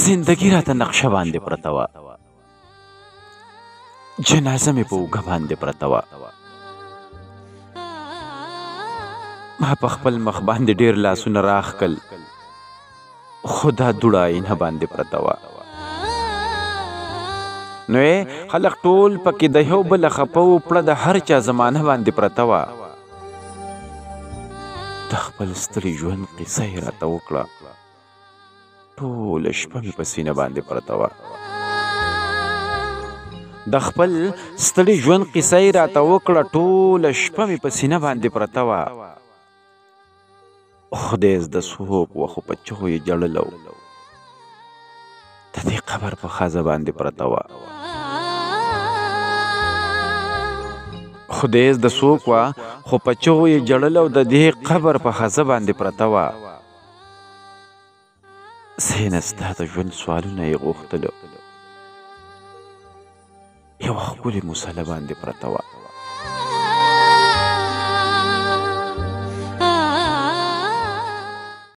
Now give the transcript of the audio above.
زندگی راته نقشه باندې پرته وه، جنازه مې په اوږه باندې پرته وه. ما په خپل مخ باندې ډېر لاسونه راښکل، خو دا دوړه آینه باندې پرته وه. نو خلق ټول پکې د یو بله خفه و، پړه د هر چا زمانه باندې پرته وه. د خپل ستړي ژوند قصه یې راته وکړه، ټوله شپه مې په سینه باندې پرته وه. د خپل ستړي ژوند قصه یې راته وکړه، ټوله شپه مې په سینه باندې پرته وه. خدای زده څوک وه، خو په چغو یې جړله و، د دې قبر په خازه باندې پرته وه. خدای زده څوک وه، خو په چغو یې جړله او د دې قبر په خازه باندې پرته وه. زه یې نه ستا د ژوند سوالونه یې غوښتلو، یوه ښکلې مسله باندې پرته وه.